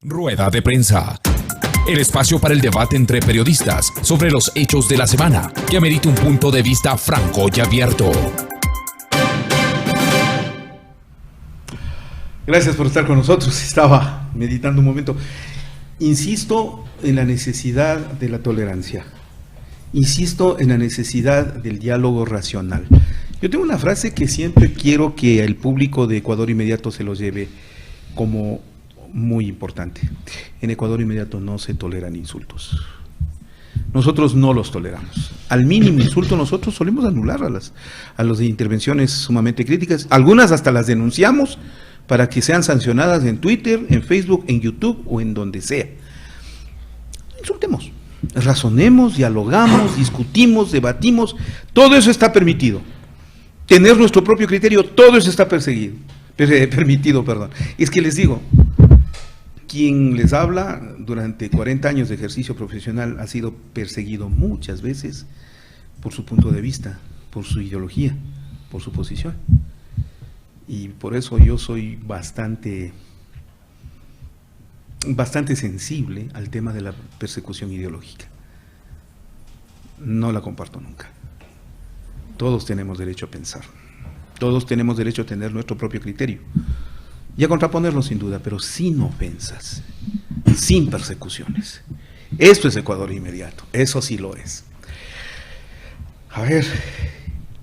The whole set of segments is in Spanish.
Rueda de prensa. El espacio para el debate entre periodistas sobre los hechos de la semana, que amerita un punto de vista franco y abierto. Gracias por estar con nosotros. Estaba meditando un momento. Insisto en la necesidad de la tolerancia. Insisto en la necesidad del diálogo racional. Yo tengo una frase que siempre quiero que el público de Ecuador Inmediato se lo lleve como muy importante. En Ecuador Inmediato no se toleran insultos. Nosotros no los toleramos. Al mínimo insulto nosotros solemos anular a los de intervenciones sumamente críticas. Algunas hasta las denunciamos para que sean sancionadas en Twitter, en Facebook, en YouTube o en donde sea. Insultemos, razonemos, dialogamos, discutimos, debatimos, todo eso está permitido. Tener nuestro propio criterio, todo eso está permitido. Es que les digo, quien les habla durante 40 años de ejercicio profesional ha sido perseguido muchas veces por su punto de vista, por su ideología, por su posición. Y por eso yo soy bastante sensible al tema de la persecución ideológica. No la comparto nunca. Todos tenemos derecho a pensar. Todos tenemos derecho a tener nuestro propio criterio. Y a contraponerlo sin duda, pero sin ofensas, sin persecuciones. Esto es Ecuador Inmediato, eso sí lo es. A ver,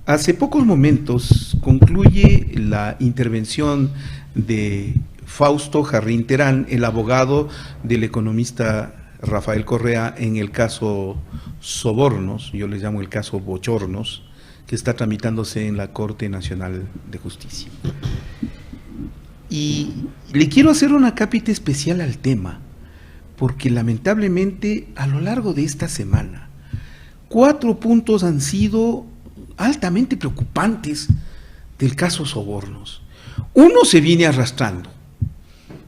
hace pocos momentos concluye la intervención de Fausto Jarrín Terán, el abogado del economista Rafael Correa en el caso Sobornos, yo le llamo el caso Bochornos, que está tramitándose en la Corte Nacional de Justicia. Y le quiero hacer una cápita especial al tema, porque lamentablemente a lo largo de esta semana, 4 puntos han sido altamente preocupantes del caso Sobornos. Uno se viene arrastrando,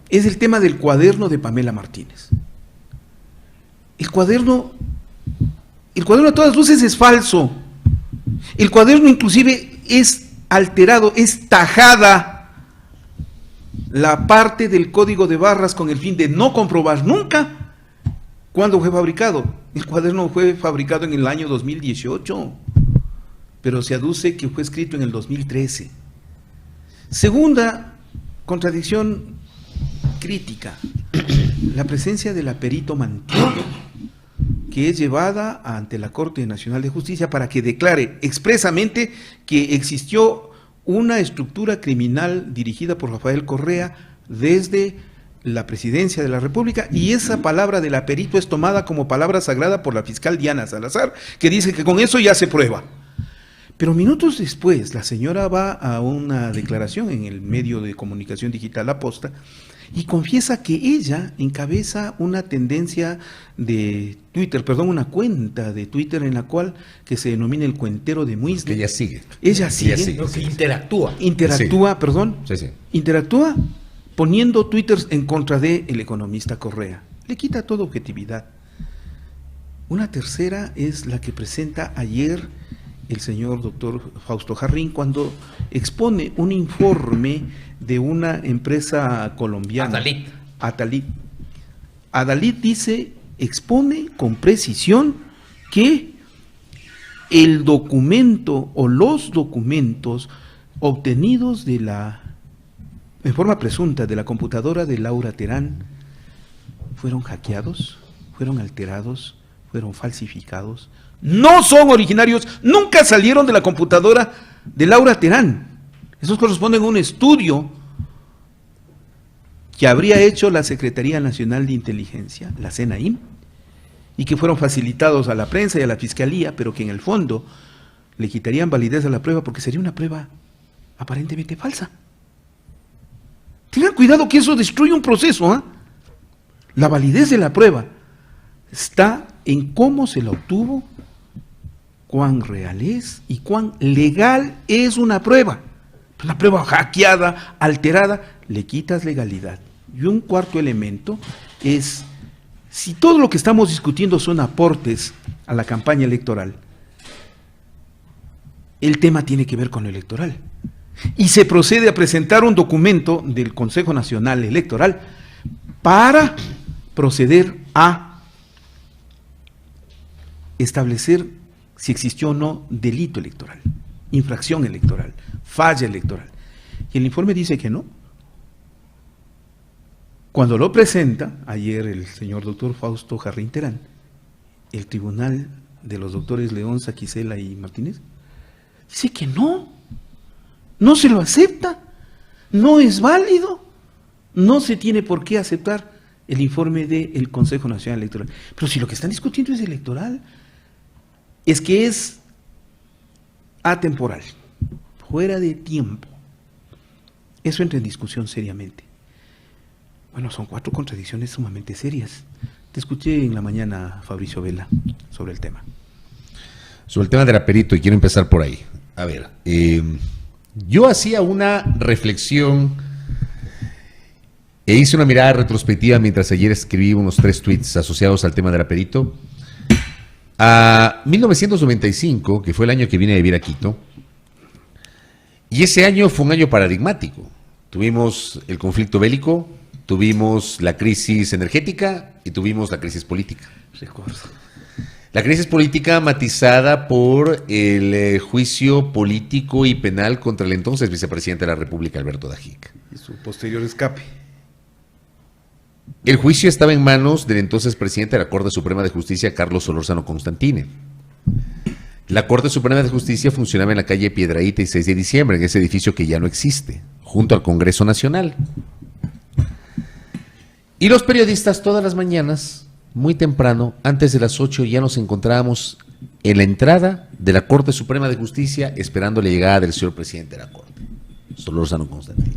es el tema del cuaderno de Pamela Martínez. El cuaderno a todas luces es falso. El cuaderno inclusive es alterado, es tajada la parte del código de barras con el fin de no comprobar nunca cuándo fue fabricado. El cuaderno fue fabricado en el año 2018, pero se aduce que fue escrito en el 2013. Segunda contradicción crítica, la presencia de la perito Mantilla, que es llevada ante la Corte Nacional de Justicia para que declare expresamente que existió una estructura criminal dirigida por Rafael Correa desde la presidencia de la República, y esa palabra de la perito es tomada como palabra sagrada por la fiscal Diana Salazar, que dice que con eso ya se prueba. Pero minutos después, la señora va a una declaración en el medio de comunicación digital La Posta y confiesa que ella encabeza una tendencia de Twitter, una cuenta de Twitter en la cual que se denomina el cuentero de Muisli. Ella sigue. Ella sigue. No, que interactúa. Interactúa poniendo twitters en contra de el economista Correa. Le quita toda objetividad. Una tercera es la que presenta ayer el señor doctor Fausto Jarrín cuando expone un informe de una empresa colombiana. Adalit expone con precisión que el documento o los documentos obtenidos en forma presunta de la computadora de Laura Terán fueron hackeados, fueron alterados, fueron falsificados, no son originarios, nunca salieron de la computadora de Laura Terán. Esos corresponden a un estudio que habría hecho la Secretaría Nacional de Inteligencia, la CNAIM, y que fueron facilitados a la prensa y a la Fiscalía, pero que en el fondo le quitarían validez a la prueba porque sería una prueba aparentemente falsa. Tengan cuidado que eso destruye un proceso, ¿eh? La validez de la prueba está en cómo se la obtuvo, cuán real es y cuán legal es una prueba. La prueba hackeada, alterada, le quitas legalidad. Y un cuarto elemento es, si todo lo que estamos discutiendo son aportes a la campaña electoral, el tema tiene que ver con lo electoral. Y se procede a presentar un documento del Consejo Nacional Electoral para proceder a establecer si existió o no delito electoral, infracción electoral, falla electoral. Y el informe dice que no. Cuando lo presenta, ayer el señor doctor Fausto Jarrín Terán, el tribunal de los doctores León, Saquicela y Martínez, dice que no se lo acepta, no es válido, no se tiene por qué aceptar el informe del Consejo Nacional Electoral. Pero si lo que están discutiendo es electoral, es que es atemporal, fuera de tiempo. Eso entra en discusión seriamente. Bueno, son 4 contradicciones sumamente serias. Te escuché en la mañana, Fabricio Vela, sobre el tema. Sobre el tema del aperito, y quiero empezar por ahí. A ver, yo hacía una reflexión e hice una mirada retrospectiva mientras ayer escribí unos 3 tweets asociados al tema del aperito. A 1995, que fue el año que vine a vivir a Quito, y ese año fue un año paradigmático. Tuvimos el conflicto bélico, tuvimos la crisis energética y tuvimos la crisis política. Recuerdo. La crisis política matizada por el juicio político y penal contra el entonces vicepresidente de la República, Alberto Dajic. Y su posterior escape. El juicio estaba en manos del entonces presidente de la Corte Suprema de Justicia, Carlos Solórzano Constantine. La Corte Suprema de Justicia funcionaba en la calle Piedrahíta y 6 de diciembre, en ese edificio que ya no existe, junto al Congreso Nacional. Y los periodistas todas las mañanas, muy temprano, antes de las 8, ya nos encontrábamos en la entrada de la Corte Suprema de Justicia esperando la llegada del señor presidente de la Corte, Solórzano Constantine.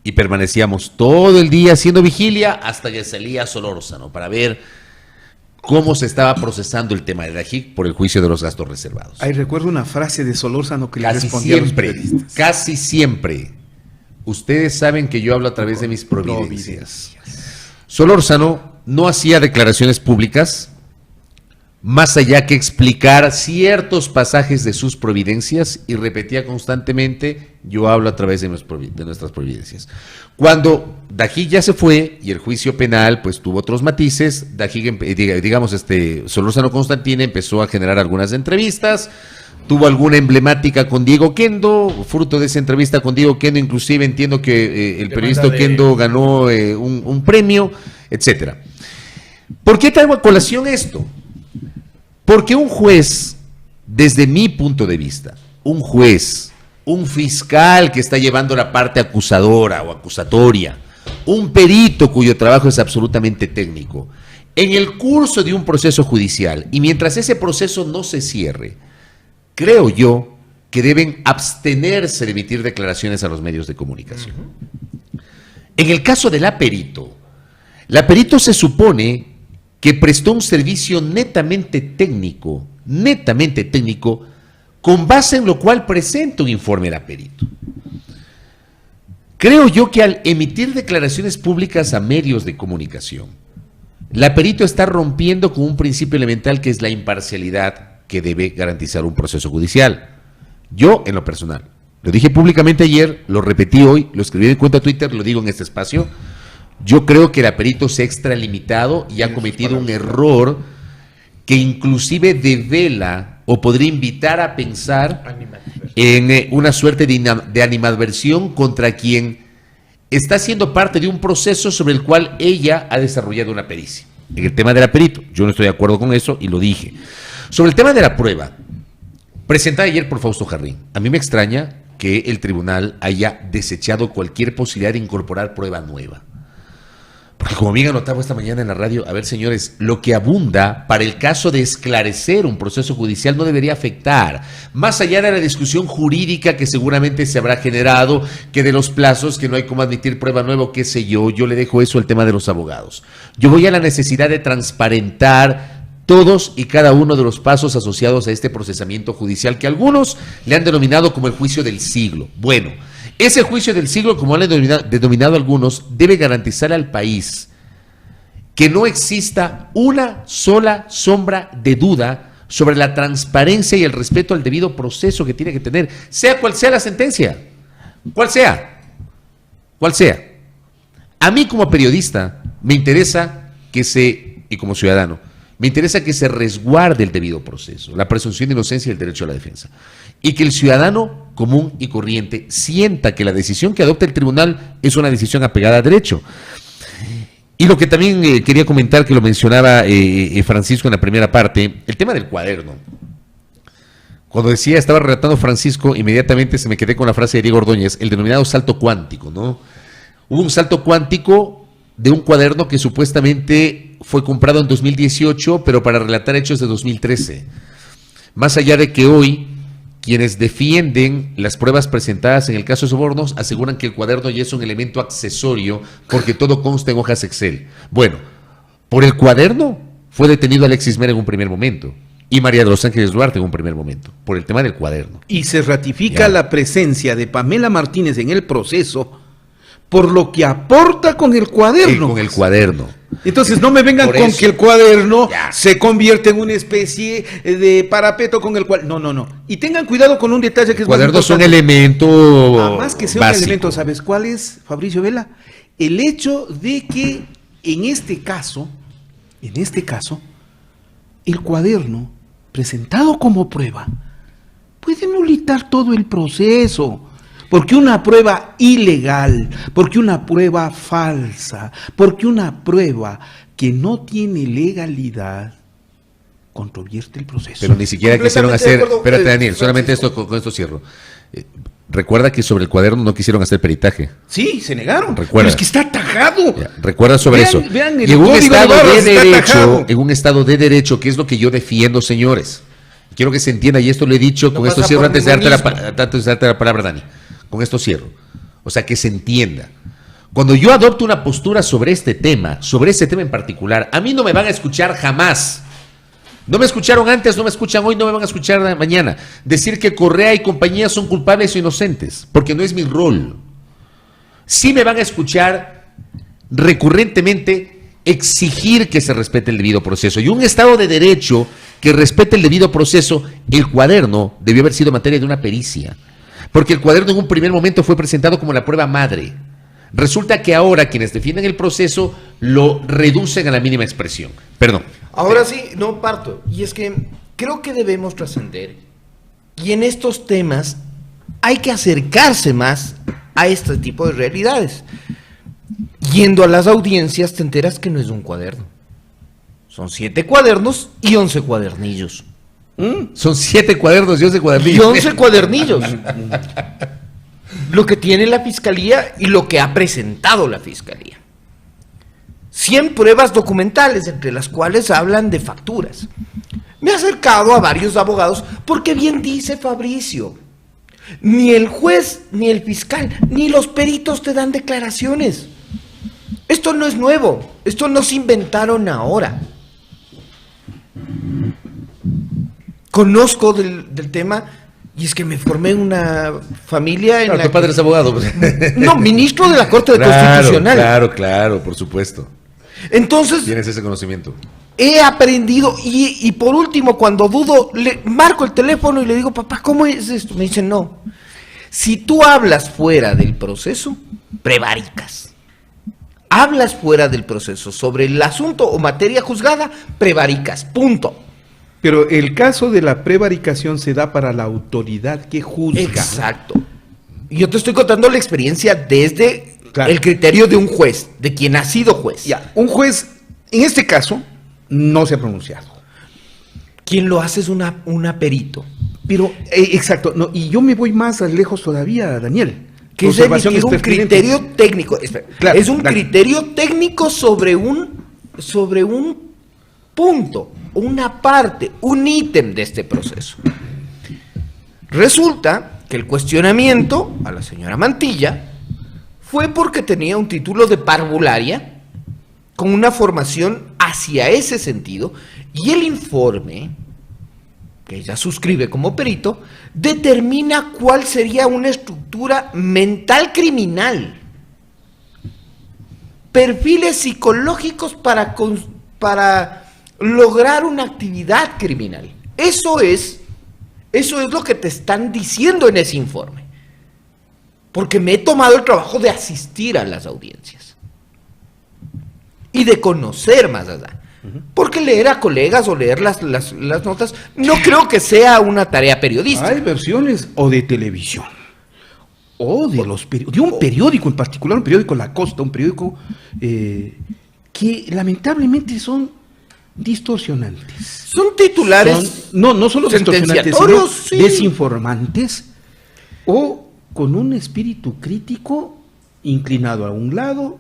Y permanecíamos todo el día haciendo vigilia hasta que salía Solórzano para ver cómo se estaba procesando el tema de Dajic por el juicio de los gastos reservados. Ahí recuerdo una frase de Solórzano que le Casi respondía siempre, a los periodistas. casi siempre. Ustedes saben que yo hablo a través de mis providencias. Solórzano no hacía declaraciones públicas, más allá que explicar ciertos pasajes de sus providencias, y repetía constantemente: yo hablo a través de nuestras providencias. Cuando Dajic ya se fue y el juicio penal pues tuvo otros matices, Solórzano Constantine empezó a generar algunas entrevistas, tuvo alguna emblemática con Diego Kendo, fruto de esa entrevista con Diego Kendo, inclusive entiendo que el periodista Kendo ganó un premio, etcétera. ¿Por qué traigo a colación esto? Porque un juez, desde mi punto de vista, un juez, un fiscal que está llevando la parte acusadora o acusatoria, un perito cuyo trabajo es absolutamente técnico, en el curso de un proceso judicial y mientras ese proceso no se cierre, creo yo que deben abstenerse de emitir declaraciones a los medios de comunicación. En el caso de la perito se supone que prestó un servicio netamente técnico, con base en lo cual presenta un informe de la perito. Creo yo que al emitir declaraciones públicas a medios de comunicación, la perito está rompiendo con un principio elemental que es la imparcialidad que debe garantizar un proceso judicial. Yo, en lo personal, lo dije públicamente ayer, lo repetí hoy, lo escribí en cuenta de Twitter, lo digo en este espacio. Yo creo que el perito se ha extralimitado y ha cometido un error que inclusive devela o podría invitar a pensar en una suerte de animadversión contra quien está siendo parte de un proceso sobre el cual ella ha desarrollado una pericia. En el tema del perito, yo no estoy de acuerdo con eso y lo dije. Sobre el tema de la prueba, presentada ayer por Fausto Jarrín, a mí me extraña que el tribunal haya desechado cualquier posibilidad de incorporar prueba nueva. Porque como bien anotaba esta mañana en la radio, a ver señores, lo que abunda para el caso de esclarecer un proceso judicial no debería afectar, más allá de la discusión jurídica que seguramente se habrá generado, que de los plazos, que no hay cómo admitir prueba nueva, qué sé yo le dejo eso al tema de los abogados. Yo voy a la necesidad de transparentar todos y cada uno de los pasos asociados a este procesamiento judicial que algunos le han denominado como el juicio del siglo. Bueno, ese juicio del siglo, como han denominado algunos, debe garantizar al país que no exista una sola sombra de duda sobre la transparencia y el respeto al debido proceso que tiene que tener, sea cual sea la sentencia, cual sea. A mí como periodista me interesa y como ciudadano, me interesa que se resguarde el debido proceso, la presunción de inocencia y el derecho a la defensa. Y que el ciudadano común y corriente sienta que la decisión que adopta el tribunal es una decisión apegada a derecho. Y lo que también quería comentar, que lo mencionaba Francisco en la primera parte, el tema del cuaderno. Cuando estaba relatando Francisco, inmediatamente se me quedé con la frase de Diego Ordóñez, el denominado salto cuántico, ¿no? Hubo un salto cuántico de un cuaderno que supuestamente fue comprado en 2018, pero para relatar hechos de 2013. Más allá de que hoy quienes defienden las pruebas presentadas en el caso de sobornos aseguran que el cuaderno ya es un elemento accesorio porque todo consta en hojas Excel. Bueno, por el cuaderno fue detenido Alexis Mera en un primer momento y María de los Ángeles Duarte en un primer momento, por el tema del cuaderno. Y se ratifica la presencia de Pamela Martínez en el proceso por lo que aporta con el cuaderno. Con el cuaderno. Entonces no me vengan con que el cuaderno se convierte en una especie de parapeto con el cual... No. Y tengan cuidado con un detalle que es más importante. Cuadernos son elemento más que sea básico. un elemento, ¿sabes cuál es, Fabricio Vela? El hecho de que en este caso, el cuaderno presentado como prueba puede nulitar todo el proceso. Porque una prueba ilegal, porque una prueba falsa, porque una prueba que no tiene legalidad, controvierte el proceso. Pero ni siquiera quisieron hacer... Espérate, Daniel, solamente con esto cierro. Recuerda que sobre el cuaderno no quisieron hacer peritaje. Sí, se negaron. Recuerda. Pero es que está atajado. Recuerda sobre eso. Vean y en un estado de derecho, que es lo que yo defiendo, señores. Quiero que se entienda, y esto lo he dicho, con esto cierro antes de darte la palabra, Dani. Con esto cierro. O sea, que se entienda. Cuando yo adopto una postura sobre este tema en particular, a mí no me van a escuchar jamás. No me escucharon antes, no me escuchan hoy, no me van a escuchar mañana. Decir que Correa y compañía son culpables o inocentes, porque no es mi rol. Sí me van a escuchar recurrentemente exigir que se respete el debido proceso. Y un Estado de Derecho que respete el debido proceso, el cuaderno debió haber sido materia de una pericia. Porque el cuaderno en un primer momento fue presentado como la prueba madre. Resulta que ahora quienes defienden el proceso lo reducen a la mínima expresión. Perdón. Ahora sí, no parto. Y es que creo que debemos trascender. Y en estos temas hay que acercarse más a este tipo de realidades. Yendo a las audiencias te enteras que no es un cuaderno. Son 7 cuadernos y 11 cuadernillos. Son 7 cuadernos y 11 cuadernillos. Y 11 cuadernillos. Lo que tiene la Fiscalía y lo que ha presentado la Fiscalía. 100 pruebas documentales, entre las cuales hablan de facturas. Me he acercado a varios abogados porque bien dice Fabricio, ni el juez, ni el fiscal, ni los peritos te dan declaraciones. Esto no es nuevo, esto no se inventaron ahora. Conozco del tema y es que me formé en una familia en la tu padre es abogado. No, ministro de la Corte Constitucional. Claro, por supuesto. Entonces, tienes ese conocimiento. He aprendido y por último, cuando dudo, le marco el teléfono y le digo, papá, ¿cómo es esto? Me dice, no. Si tú hablas fuera del proceso, prevaricas. Hablas fuera del proceso sobre el asunto o materia juzgada, prevaricas. Punto. Pero el caso de la prevaricación se da para la autoridad que juzga. Exacto. Yo te estoy contando la experiencia desde el criterio de un juez, de quien ha sido juez. Ya, un juez, en este caso, no se ha pronunciado. Quien lo hace es una perito. Pero, exacto, no, y yo me voy más lejos todavía, Daniel. Que es emitir un criterio técnico. Claro, es un criterio técnico sobre un punto, una parte, un ítem de este proceso. Resulta que el cuestionamiento a la señora Mantilla fue porque tenía un título de parvularia con una formación hacia ese sentido, y el informe que ella suscribe como perito determina cuál sería una estructura mental criminal, perfiles psicológicos para lograr una actividad criminal. Eso es lo que te están diciendo en ese informe, porque me he tomado el trabajo de asistir a las audiencias. y de conocer más allá. Porque leer a colegas o leer las notas no creo que sea una tarea periodística. Hay versiones o de televisión o de de un periódico en particular, un periódico La Costa, un periódico que lamentablemente son distorsionantes. Son titulares No solo distorsionantes, sino sentenciatorios, sí. desinformantes o con un espíritu crítico inclinado a un lado,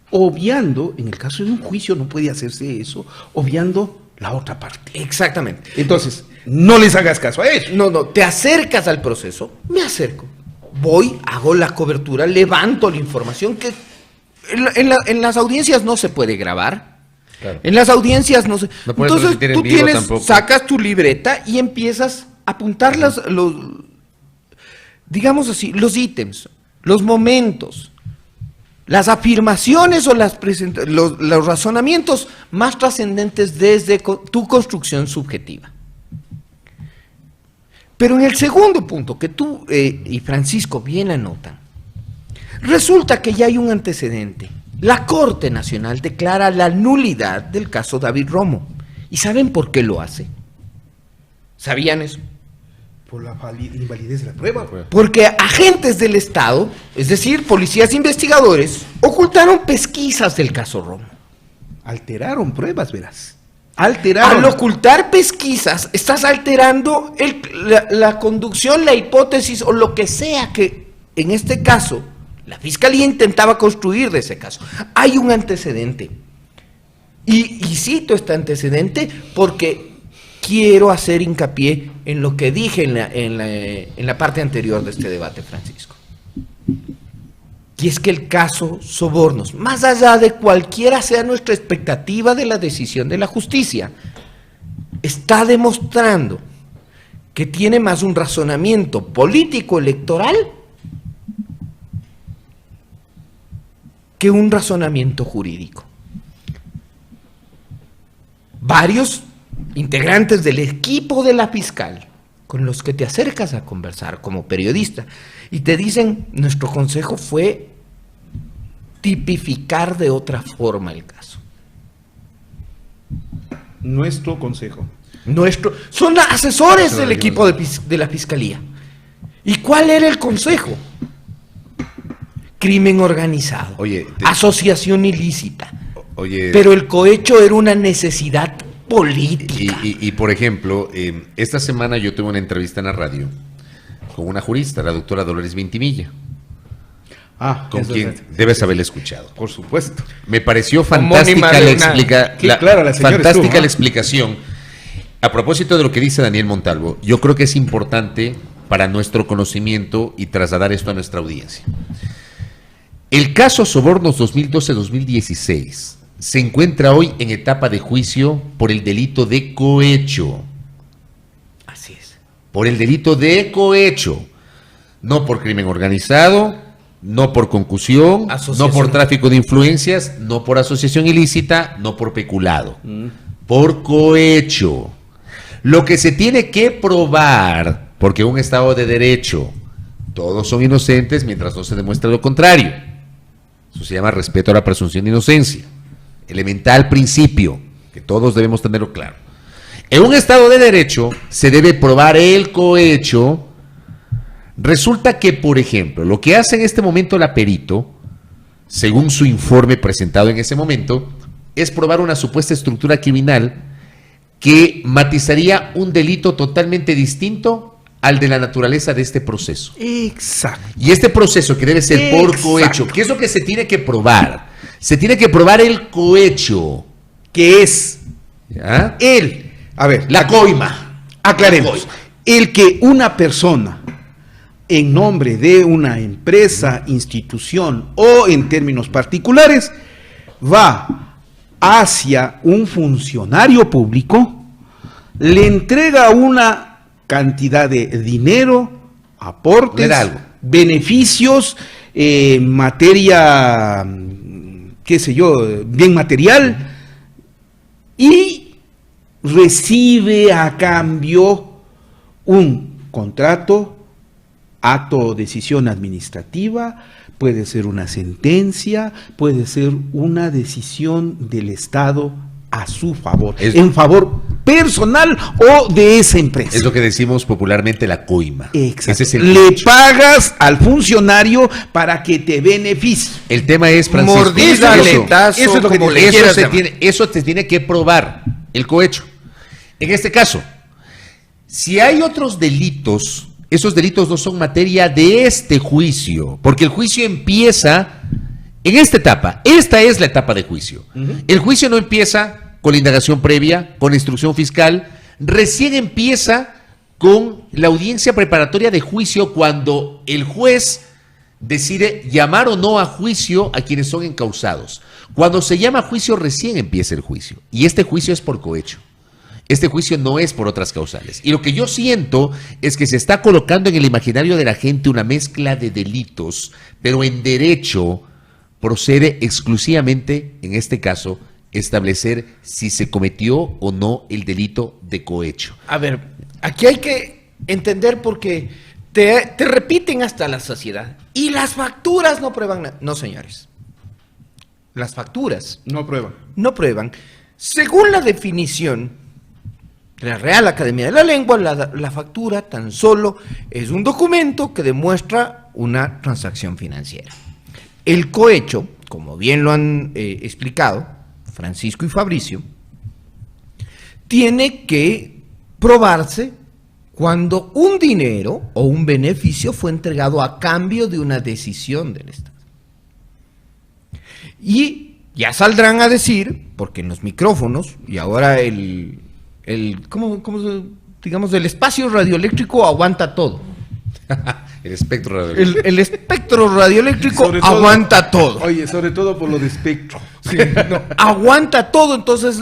obviando, en el caso de un juicio no puede hacerse eso, obviando la otra parte. Exactamente. Entonces, no les hagas caso a eso. No, te acercas al proceso, me acerco, voy, hago la cobertura, levanto la información que en las audiencias no se puede grabar. Claro. En las audiencias no se... No puedes Entonces transmitir en tú vivo tampoco. sacas tu libreta y empiezas a apuntar digamos así, los ítems, los momentos, las afirmaciones o los razonamientos más trascendentes desde tu construcción subjetiva. Pero en el segundo punto, que tú y Francisco bien anotan, resulta que ya hay un antecedente. La Corte Nacional declara la nulidad del caso David Romo. ¿Y saben por qué lo hace? ¿Sabían eso? Por la invalidez de la prueba. Porque agentes del Estado, es decir, policías investigadores, ocultaron pesquisas del caso Romo. Alteraron pruebas, verás. Alteraron. Al ocultar pesquisas, estás alterando la conducción, la hipótesis o lo que sea que, en este caso, la Fiscalía intentaba construir de ese caso. Hay un antecedente. Y cito este antecedente porque quiero hacer hincapié en lo que dije en la parte anterior de este debate, Francisco. Y es que el caso Sobornos, más allá de cualquiera sea nuestra expectativa de la decisión de la justicia, está demostrando que tiene más un razonamiento político electoral que un razonamiento jurídico. Varios integrantes del equipo de la fiscal con los que te acercas a conversar como periodista y te dicen, nuestro consejo fue tipificar de otra forma el caso. Nuestro consejo. Son asesores del equipo de la fiscalía. ¿Y cuál era el consejo? Crimen organizado, asociación ilícita. Pero el cohecho era una necesidad política. Y por ejemplo, esta semana yo tuve una entrevista en la radio con una jurista, la doctora Dolores Vintimilla, con quien debes haberla escuchado. Por supuesto. Me pareció fantástica la explicación. A propósito de lo que dice Daniel Montalvo, yo creo que es importante para nuestro conocimiento y trasladar esto a nuestra audiencia. El caso Sobornos 2012-2016 se encuentra hoy en etapa de juicio por el delito de cohecho. Así es. Por el delito de cohecho. No por crimen organizado, no por concusión, no por tráfico de influencias, no por asociación ilícita, no por peculado. Por cohecho. Lo que se tiene que probar, porque un Estado de Derecho, todos son inocentes mientras no se demuestre lo contrario. Eso se llama respeto a la presunción de inocencia. Elemental principio, que todos debemos tenerlo claro. En un Estado de Derecho se debe probar el cohecho. Resulta que, por ejemplo, lo que hace en este momento la perito, según su informe presentado en ese momento, es probar una supuesta estructura criminal que matizaría un delito totalmente distinto al de la naturaleza de este proceso. Exacto. Y este proceso que debe ser por cohecho, ¿qué es lo que se tiene que probar? Se tiene que probar el cohecho, que es la coima. Aclaremos. El que una persona, en nombre de una empresa, institución o en términos particulares, va hacia un funcionario público, le entrega una cantidad de dinero, aportes, beneficios, materia, qué sé yo, bien material, y recibe a cambio un contrato acto o decisión administrativa, puede ser una sentencia, puede ser una decisión del Estado a su favor, en favor personal o de esa empresa. Es lo que decimos popularmente la coima. Exacto. Ese es el Le hecho. pagas al funcionario para que te beneficie. El tema es, Francisco, Mordida, aletazo, eso es lo que como te- le quieras se llamar. eso te tiene que probar el cohecho. En este caso, si hay otros delitos, esos delitos no son materia de este juicio, porque el juicio empieza en esta etapa. Esta es la etapa de juicio. El juicio no empieza con la indagación previa, con la instrucción fiscal, recién empieza con la audiencia preparatoria de juicio cuando el juez decide llamar o no a juicio a quienes son encausados. Cuando se llama a juicio recién empieza el juicio, y este juicio es por cohecho. Este juicio no es por otras causales. Y lo que yo siento es que se está colocando en el imaginario de la gente una mezcla de delitos, pero en derecho procede exclusivamente, en este caso, establecer si se cometió o no el delito de cohecho. A ver, aquí hay que entender porque te repiten hasta la saciedad. Y las facturas no prueban nada. No, señores. Las facturas No prueba. no prueban. Según la definición de la Real Academia de la Lengua, la factura tan solo es un documento que demuestra una transacción financiera. El cohecho, como bien lo han explicado Francisco y Fabricio, tiene que probarse cuando un dinero o un beneficio fue entregado a cambio de una decisión del Estado. Y ya saldrán a decir, porque en los micrófonos, y ahora digamos, el espacio radioeléctrico aguanta todo. El espectro radioeléctrico. El espectro radioeléctrico Sobre todo- aguanta todo. Oye, sobre todo por lo de espectro. Aguanta todo, entonces,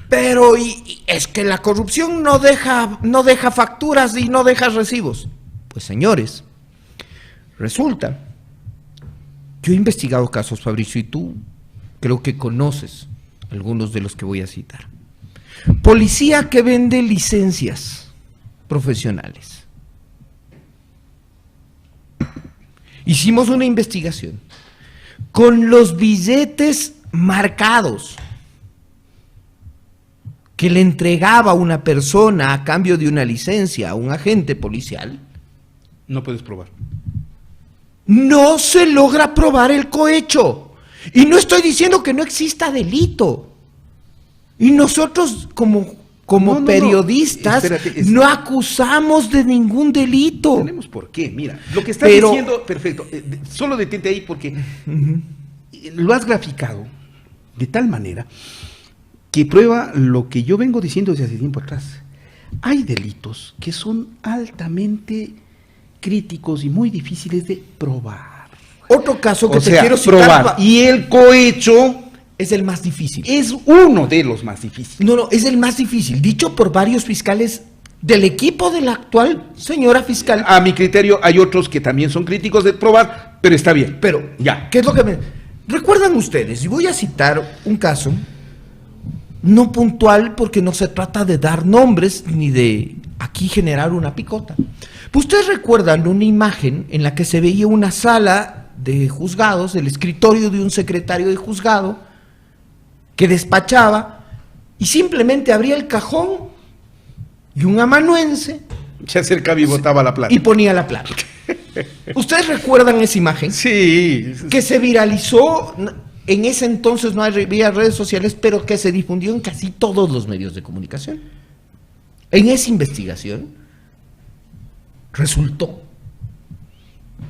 pero y es que la corrupción no deja facturas y no deja recibos. Pues señores, resulta, yo he investigado casos, Fabricio, y tú creo que conoces algunos de los que voy a citar. Policía que vende licencias profesionales. Hicimos una investigación con los billetes marcados que le entregaba una persona a cambio de una licencia a un agente policial. No puedes probar. No se logra probar el cohecho. Y no estoy diciendo que no exista delito. Y nosotros como No, periodistas espérate, no acusamos de ningún delito. Tenemos por qué, mira. Lo que estás Pero- diciendo, perfecto. Solo detente ahí porque lo has graficado de tal manera que prueba lo que yo vengo diciendo desde hace tiempo atrás. Hay delitos que son altamente críticos y muy difíciles de probar. Otro caso que O te sea, quiero citar probar. Y el cohecho es el más difícil. es uno de los más difíciles. No, es el más difícil, dicho por varios fiscales del equipo de la actual señora fiscal. A mi criterio hay otros que también son críticos de probar, pero está bien. Pero, Ya. ¿qué es lo que me...? ¿Recuerdan ustedes? Y voy a citar un caso, no puntual porque no se trata de dar nombres ni de aquí generar una picota. ¿Ustedes recuerdan una imagen en la que se veía una sala de juzgados, el escritorio de un secretario de juzgado, que despachaba y simplemente abría el cajón y un amanuense Se acercaba y botaba la plata. y ponía la plata? ¿Ustedes recuerdan esa imagen? Sí. Que se viralizó, en ese entonces no había redes sociales, pero que se difundió en casi todos los medios de comunicación. En esa investigación resultó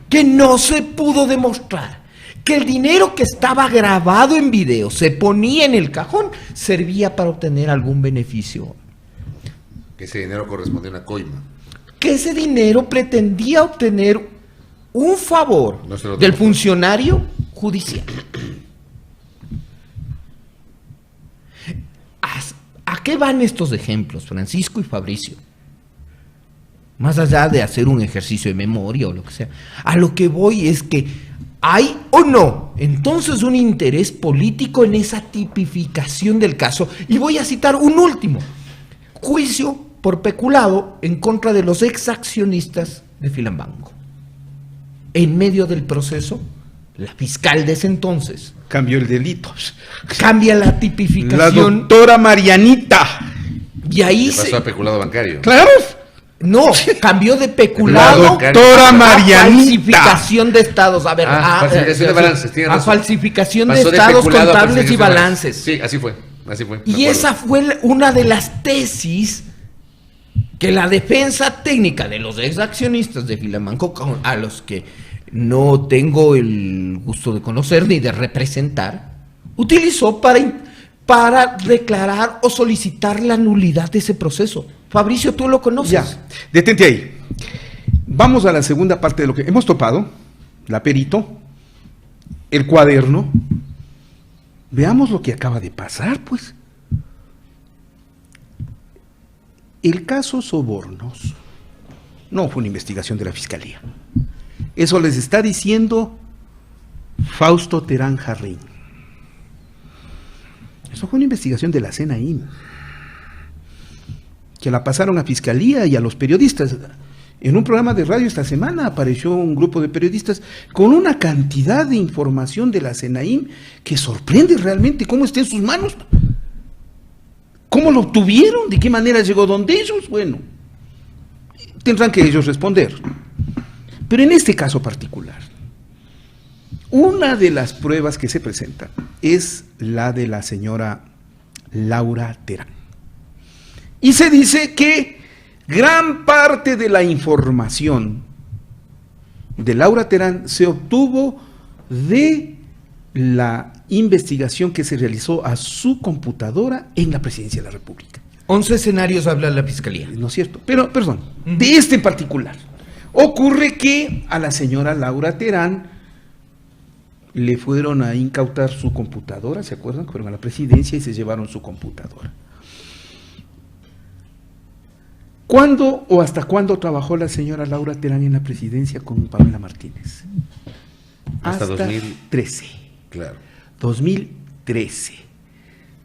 que no se pudo demostrar que el dinero que estaba grabado en video se ponía en el cajón, servía para obtener algún beneficio, Que ese dinero corresponde a una coima. que ese dinero pretendía obtener un favor No se lo del demostró. funcionario judicial. ¿A qué van estos ejemplos, Francisco y Fabricio? Más allá de hacer un ejercicio de memoria o lo que sea, a lo que voy es que hay o no entonces un interés político en esa tipificación del caso. Y voy a citar un último: juicio por peculado en contra de los exaccionistas de Filambanco. En medio del proceso, la fiscal de ese entonces Cambió el delito. cambia la La tipificación doctora Marianita. y ahí ¿Qué pasó a peculado bancario? Claro. No, cambió de peculado La doctora a Marianita. falsificación de estados. A ver, falsificación de balances, tiene a razón. falsificación de Pasó estados peculado a contables y falsificación de balances. Sí, así fue. me Y acuerdo. esa fue una de las tesis que la defensa técnica de los exaccionistas de Filamanco, a los que no tengo el gusto de conocer ni de representar, utilizó para declarar o solicitar la nulidad de ese proceso. Fabricio, tú lo conoces. Ya, detente ahí. Vamos a la segunda parte de lo que hemos topado, la perito, el cuaderno. Veamos lo que acaba de pasar, pues. El caso Sobornos no fue una investigación de la Fiscalía. Eso les está diciendo Fausto Terán Jarrín. Eso fue una investigación de la CNAIM, que la pasaron a Fiscalía y a los periodistas. En un programa de radio esta semana apareció un grupo de periodistas con una cantidad de información de la CNAIM que sorprende realmente cómo está en sus manos. ¿Cómo lo obtuvieron? ¿De qué manera llegó donde ellos? Bueno, tendrán que ellos responder. Pero en este caso particular, una de las pruebas que se presenta es la de la señora Laura Terán. Y se dice que gran parte de la información de Laura Terán se obtuvo de la investigación que se realizó a su computadora en la Presidencia de la República. 11 escenarios habla la Fiscalía. No es cierto, pero, perdón, de este en particular. Ocurre que a la señora Laura Terán le fueron a incautar su computadora, ¿se acuerdan? Fueron a la Presidencia y se llevaron su computadora. ¿Cuándo o hasta cuándo trabajó la señora Laura Terán en la Presidencia con Pamela Martínez? Hasta 2013. Claro. 2013.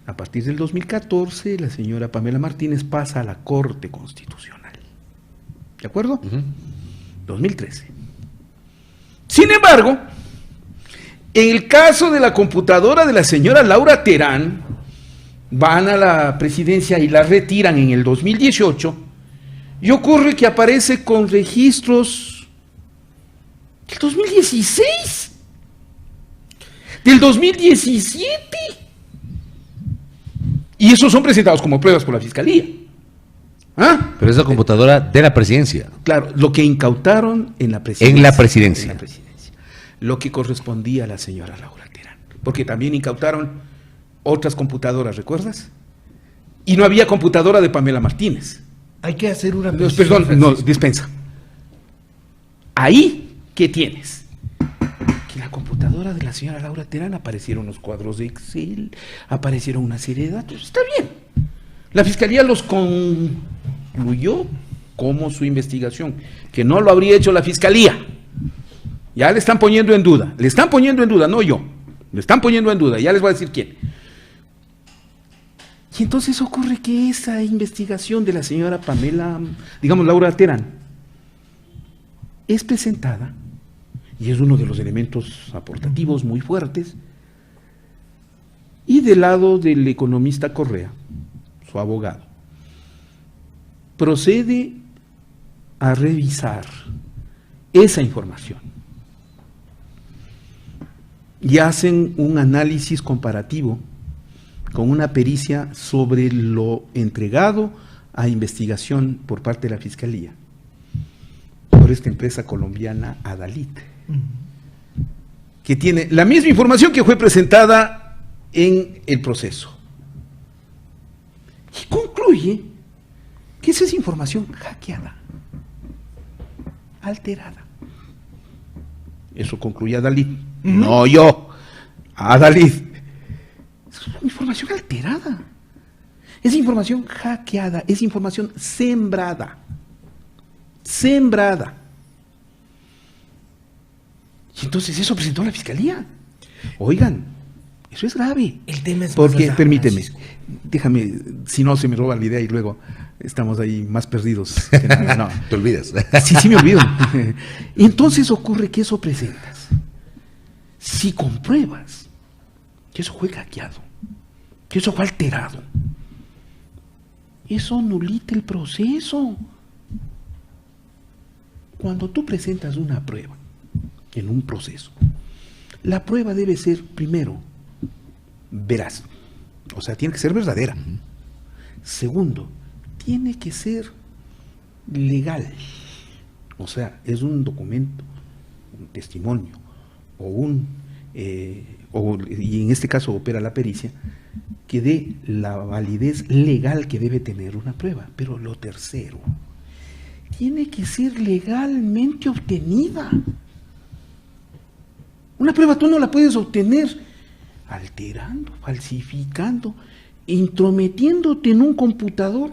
A partir del 2014, la señora Pamela Martínez pasa a la Corte Constitucional. ¿De acuerdo? 2013. Sin embargo, en el caso de la computadora de la señora Laura Terán, van a la Presidencia y la retiran en el 2018, y ocurre que aparece con registros del 2016. Del 2017. Y esos son presentados como pruebas por la Fiscalía. ¿Ah? Pero es la computadora de la presidencia. Claro, lo que incautaron en la Presidencia. En la Presidencia. En la Presidencia. Lo que correspondía a la señora Laura Terán. Porque también incautaron otras computadoras, ¿recuerdas? Y no había computadora de Pamela Martínez. Hay que hacer una... Perdón, no, dispensa. Ahí, ¿qué tienes? Que en la computadora de la señora Laura Terán aparecieron los cuadros de Excel, aparecieron una serie de datos. Está bien. La Fiscalía los concluyó como su investigación, que no lo habría hecho la Fiscalía. Ya le están poniendo en duda. Le están poniendo en duda, no yo. Le están poniendo en duda. Ya les voy a decir quién. Y entonces ocurre que esa investigación de la señora Pamela, digamos Laura Terán, es presentada, y es uno de los elementos aportativos muy fuertes, y del lado del economista Correa, su abogado, procede a revisar esa información y hacen un análisis comparativo con una pericia sobre lo entregado a investigación por parte de la Fiscalía por esta empresa colombiana Adalit, que tiene la misma información que fue presentada en el proceso. Y concluye que esa es información hackeada, alterada. Eso concluye Adalit, no yo, Adalit. Es información alterada, es información hackeada, es información sembrada. Y entonces eso presentó a la Fiscalía. Oigan, eso es grave. El tema es porque, más allá, permíteme, Francisco. déjame, si no se me roba la idea y luego estamos ahí más perdidos que nada. No. Te olvidas. Sí, me olvido. Entonces ocurre que eso presentas. Si compruebas que eso fue hackeado, que eso fue alterado, eso nulita el proceso. Cuando tú presentas una prueba en un proceso, la prueba debe ser, primero, veraz. O sea, tiene que ser verdadera. Segundo, tiene que ser legal. O sea, es un documento, un testimonio, y en este caso opera la pericia, que dé la validez legal que debe tener una prueba. Pero lo tercero, tiene que ser legalmente obtenida. Una prueba tú no la puedes obtener alterando, falsificando, intrometiéndote en un computador,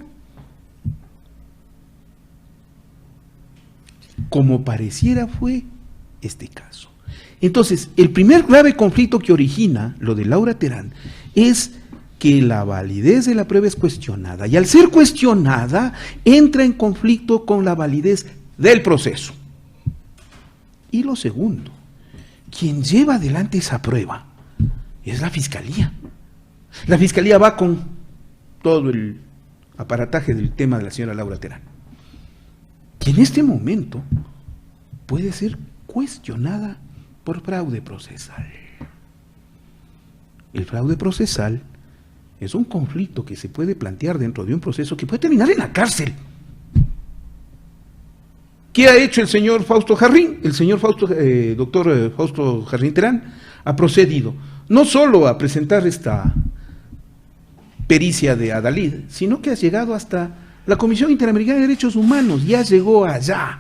como pareciera fue este caso. Entonces, el primer grave conflicto que origina lo de Laura Terán es que la validez de la prueba es cuestionada, y al ser cuestionada entra en conflicto con la validez del proceso. Y lo segundo, quien lleva adelante esa prueba es la Fiscalía. La Fiscalía va con todo el aparataje del tema de la señora Laura Terán, que en este momento puede ser cuestionada por fraude procesal. El fraude procesal es un conflicto que se puede plantear dentro de un proceso que puede terminar en la cárcel. ¿Qué ha hecho el señor Fausto Jarrín? El señor doctor Fausto Jarrín Terán ha procedido no solo a presentar esta pericia de Adalid, sino que ha llegado hasta la Comisión Interamericana de Derechos Humanos, ya llegó allá,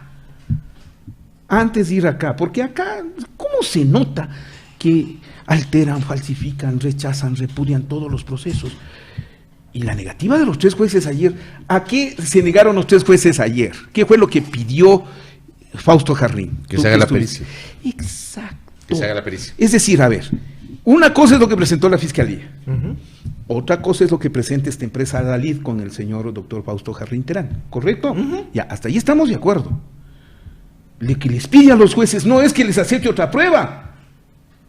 antes de ir acá, porque acá, ¿cómo se nota que alteran, falsifican, rechazan, repudian todos los procesos? Y la negativa de los 3 jueces ayer, ¿a qué se negaron los 3 jueces ayer? ¿Qué fue lo que pidió Fausto Jarrín? Que se haga la pericia. Exacto. Que se haga la pericia. Es decir, a ver, una cosa es lo que presentó la Fiscalía, otra cosa es lo que presenta esta empresa Adalid con el señor doctor Fausto Jarrín Terán, ¿correcto? Ya, hasta ahí estamos de acuerdo. Lo que les pide a los jueces no es que les acepte otra prueba.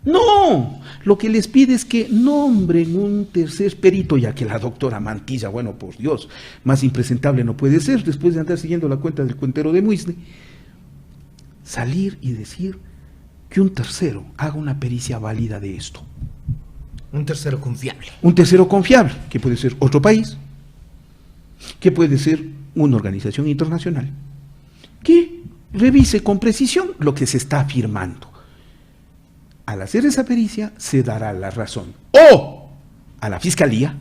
No, lo que les pide es que nombren un tercer perito, ya que la doctora Mantilla, bueno, por Dios, más impresentable no puede ser, después de andar siguiendo la cuenta del cuentero de Muisne, salir y decir que un tercero haga una pericia válida de esto. Un tercero confiable. Un tercero confiable, que puede ser otro país, que puede ser una organización internacional, que revise con precisión lo que se está afirmando. Al hacer esa pericia se dará la razón o a la Fiscalía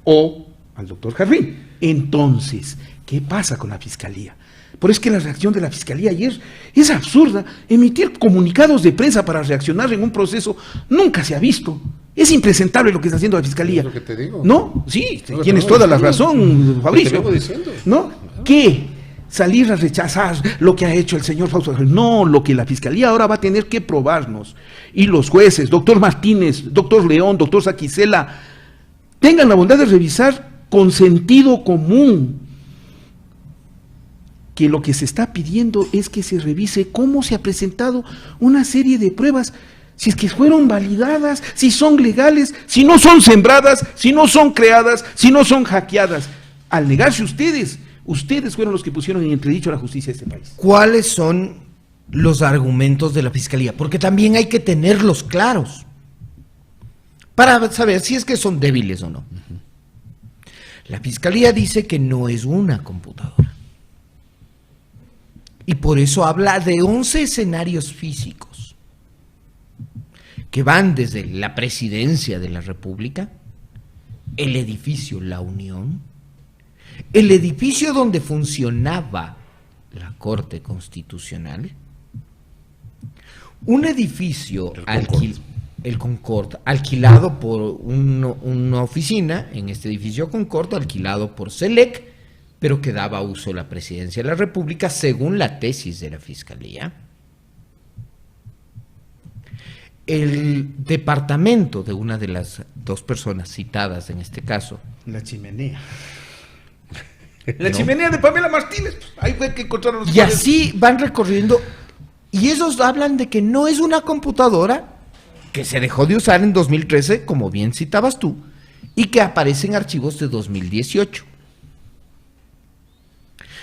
o al doctor Jarrín. Entonces, ¿qué pasa con la Fiscalía? Por eso es que la reacción de la Fiscalía ayer es absurda. Emitir comunicados de prensa para reaccionar en un proceso nunca se ha visto. Es impresentable lo que está haciendo la Fiscalía. Es lo que te digo. ¿No? Sí, No, tienes te toda la diciendo. razón, Fabricio. Te vengo diciendo. ¿No? ¿Qué? Salir a rechazar lo que ha hecho el señor Fausto. No, lo que la Fiscalía ahora va a tener que probarnos. Y los jueces, doctor Martínez, doctor León, doctor Saquicela, tengan la bondad de revisar con sentido común que lo que se está pidiendo es que se revise cómo se ha presentado una serie de pruebas, si es que fueron validadas, si son legales, si no son sembradas, si no son creadas, si no son hackeadas. Al negarse ustedes fueron los que pusieron en entredicho la justicia de este país. ¿Cuáles son los argumentos de la Fiscalía? Porque también hay que tenerlos claros para saber si es que son débiles o no. La Fiscalía dice que no es una computadora. Y por eso habla de 11 escenarios físicos que van desde la Presidencia de la República, el edificio La Unión, el edificio donde funcionaba la Corte Constitucional, un edificio, el Concord, alquilado por una oficina, en este edificio Concord, alquilado por Selec, pero que daba uso a la Presidencia de la República según la tesis de la Fiscalía. el departamento de una de las dos personas citadas en este caso. La chimenea. La chimenea de Pamela Martínez. Ahí fue que encontraron los Y cuadernos. así van recorriendo. Y ellos hablan de que no es una computadora que se dejó de usar en 2013, como bien citabas tú, y que aparece en archivos de 2018.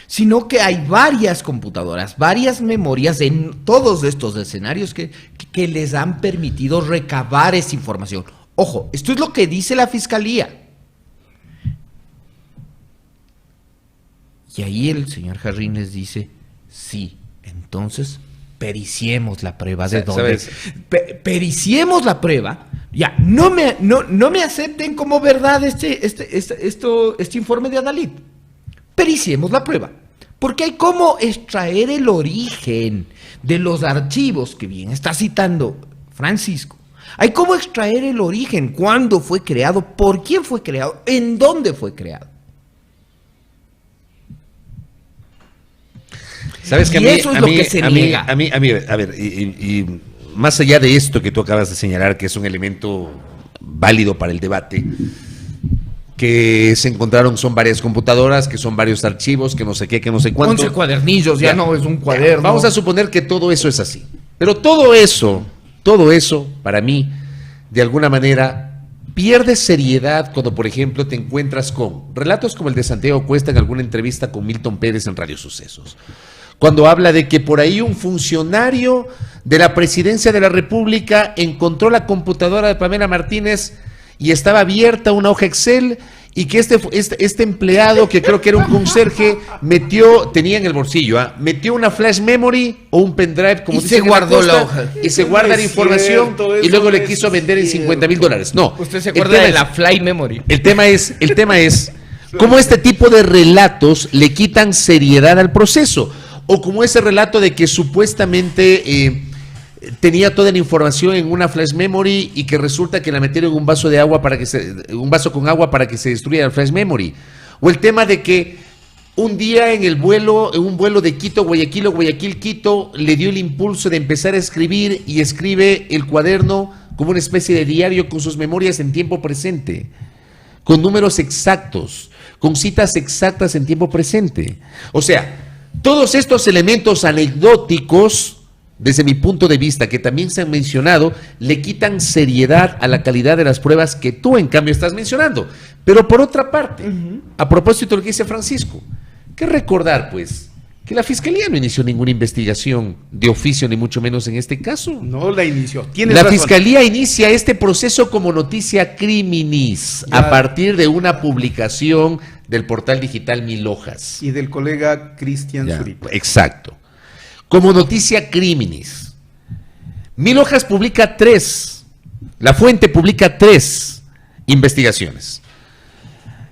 Sino que hay varias computadoras, varias memorias en todos estos escenarios que les han permitido recabar esa información. Ojo, esto es lo que dice la Fiscalía. Y ahí el señor Jarrín les dice, sí, entonces periciemos la prueba de dónde. Periciemos la prueba. Ya, no me acepten como verdad este informe de Adalid. Periciemos la prueba. Porque hay cómo extraer el origen de los archivos que bien está citando Francisco. Hay cómo extraer el origen, cuándo fue creado, por quién fue creado, en dónde fue creado. ¿Sabes que Y eso es lo que se niega. A ver, y más allá de esto que tú acabas de señalar, que es un elemento válido para el debate, que se encontraron, son varias computadoras, que son varios archivos, que no sé qué, que no sé cuánto. 11 cuadernillos, ya no es un cuaderno. Vamos a suponer que todo eso es así. Pero todo eso, para mí, de alguna manera, pierde seriedad cuando, por ejemplo, te encuentras con relatos como el de Santiago Cuesta en alguna entrevista con Milton Pérez en Radio Sucesos. Cuando habla de que por ahí un funcionario de la Presidencia de la República encontró la computadora de Pamela Martínez y estaba abierta una hoja Excel y que este empleado, que creo que era un conserje, tenía en el bolsillo, metió una flash memory o un pendrive, como y dice, se guardó la hoja. y se guarda la información y luego le quiso vender en $50,000. No. Usted se acuerda de la fly memory. El tema es cómo este tipo de relatos le quitan seriedad al proceso. O como ese relato de que supuestamente tenía toda la información en una flash memory y que resulta que la metieron en un vaso de agua un vaso con agua para que se destruya la flash memory. O el tema de que un día en un vuelo de Quito, Guayaquil o Guayaquil, Quito, le dio el impulso de empezar a escribir y escribe el cuaderno como una especie de diario con sus memorias en tiempo presente, con números exactos, con citas exactas en tiempo presente. O sea, todos estos elementos anecdóticos, desde mi punto de vista, que también se han mencionado, le quitan seriedad a la calidad de las pruebas que tú, en cambio, estás mencionando. Pero por otra parte, a propósito de lo que dice Francisco, que recordar, pues, que la Fiscalía no inició ninguna investigación de oficio, ni mucho menos en este caso. No la inició. Tienes La razón. Fiscalía inicia este proceso como noticia criminis a partir de una publicación del portal digital Mil Hojas. Y del colega Cristian Ya, Zurita. exacto. Como noticia criminis. Mil Hojas publica 3. La Fuente publica 3 investigaciones.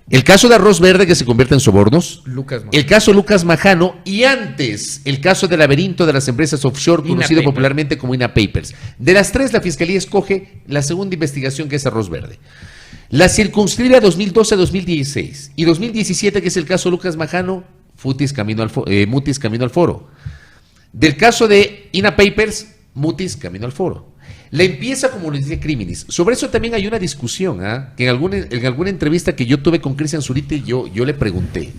El caso de Arroz Verde, que se convierte en sobornos. El caso Lucas Majano. Y antes, el caso del laberinto de las empresas offshore, conocido Papers. popularmente como INA Papers. De las 3, la Fiscalía escoge la segunda investigación, que es Arroz Verde. La circunscribe a 2012-2016 y 2017, que es el caso Lucas Majano, Mutis camino al foro. Del caso de INA Papers, Mutis camino al foro. La empieza como noticia criminis. Sobre eso también hay una discusión, que en alguna entrevista que yo tuve con Cristian Zurita, yo le pregunté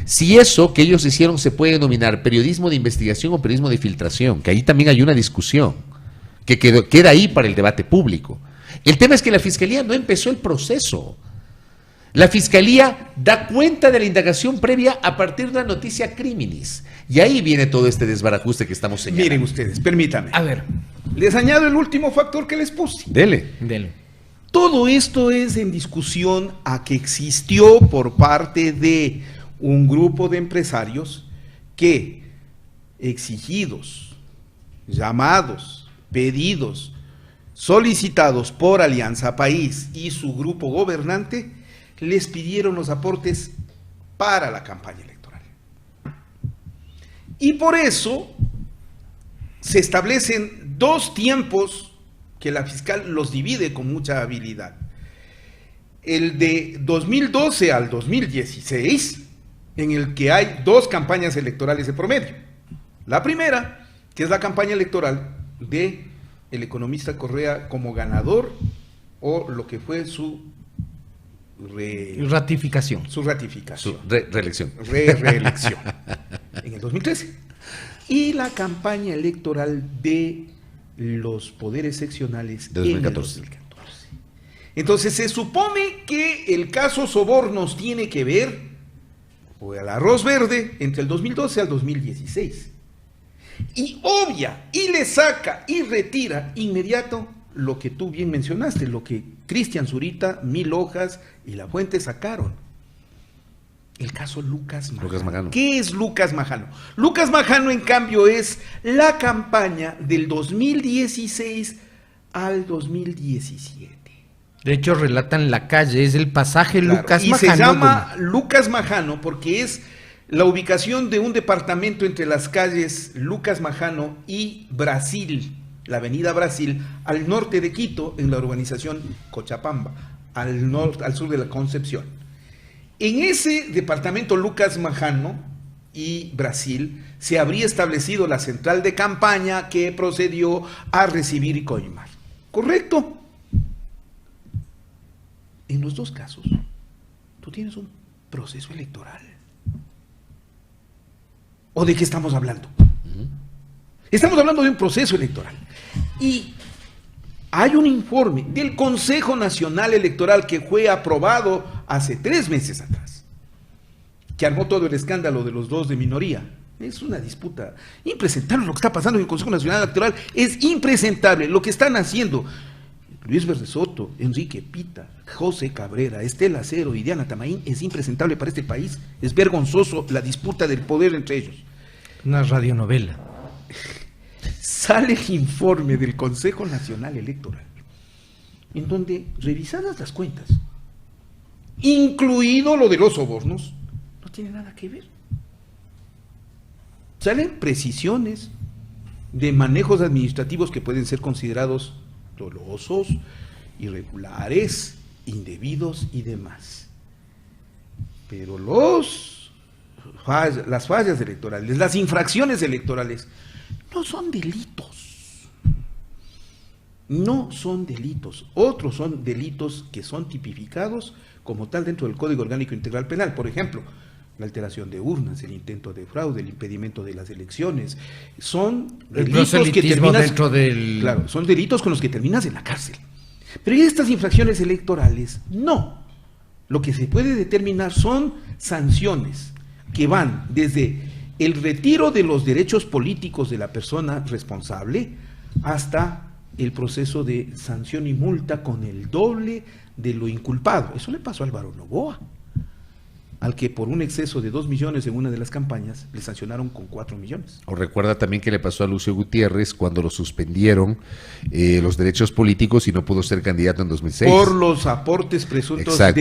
si eso que ellos hicieron se puede denominar periodismo de investigación o periodismo de filtración, que ahí también hay una discusión que queda ahí para el debate público. El tema es que la Fiscalía no empezó el proceso. La Fiscalía da cuenta de la indagación previa a partir de una noticia criminis. Y ahí viene todo este desbarajuste que estamos señalando. Miren ustedes, permítanme. A ver, Les añado el último factor que les puse. Dele. Todo esto es en discusión a que existió por parte de un grupo de empresarios que, exigidos, llamados, pedidos, solicitados por Alianza País y su grupo gobernante, les pidieron los aportes para la campaña electoral. Y por eso se establecen 2 tiempos que la fiscal los divide con mucha habilidad. El de 2012 al 2016, en el que hay 2 campañas electorales de promedio. La primera, que es la campaña electoral de el economista Correa como ganador o lo que fue su ratificación. Su ratificación. Su reelección. Reelección. En el 2013. Y la campaña electoral de los poderes seccionales de 2014. en el 2014. Entonces se supone que el caso sobornos tiene que ver con el arroz verde entre el 2012 al 2016. Y obvia, y le saca y retira inmediato lo que tú bien mencionaste, lo que Cristian Zurita, Mil Hojas y La Fuente sacaron. El caso Lucas Majano. ¿Qué es Lucas Majano? Lucas Majano, en cambio, es la campaña del 2016 al 2017. De hecho, relatan la calle, es el pasaje Claro, Lucas y Majano. se llama Lucas Majano porque es la ubicación de un departamento entre las calles Lucas Majano y Brasil, la avenida Brasil, al norte de Quito, en la urbanización Cochapamba, al sur de la Concepción. En ese departamento Lucas Majano y Brasil se habría establecido la central de campaña que procedió a recibir y coimar. ¿Correcto? En los dos casos, tú tienes un proceso electoral. ¿O de qué estamos hablando? Estamos hablando de un proceso electoral. Y hay un informe del Consejo Nacional Electoral que fue aprobado hace 3 meses atrás, que armó todo el escándalo de los 2 de minoría. Es una disputa impresentable lo que está pasando en el Consejo Nacional Electoral. Es impresentable lo que están haciendo Luis Verde Soto, Enrique Pita, José Cabrera, Estela Cero y Diana Tamaín. Es impresentable para este país. Es vergonzoso la disputa del poder entre ellos. Una radionovela. Sale el informe del Consejo Nacional Electoral, en donde, revisadas las cuentas, incluido lo de los sobornos, no tiene nada que ver. Salen precisiones de manejos administrativos que pueden ser considerados dolosos, irregulares, indebidos y demás. Pero las fallas electorales, las infracciones electorales, no son delitos. No son delitos. Otros son delitos que son tipificados como tal dentro del Código Orgánico Integral Penal. Por ejemplo, la alteración de urnas, el intento de fraude, el impedimento de las elecciones. Son delitos que terminas dentro del... Claro, son delitos con los que terminas en la cárcel. Pero estas infracciones electorales, no. Lo que se puede determinar son sanciones que van desde el retiro de los derechos políticos de la persona responsable hasta el proceso de sanción y multa con el doble de lo inculpado. Eso le pasó a Álvaro Noboa, al que por un exceso de 2 millones en una de las campañas le sancionaron con 4 millones. O recuerda también que le pasó a Lucio Gutiérrez cuando lo suspendieron los derechos políticos y no pudo ser candidato en 2006. Por los aportes presuntos. Exacto.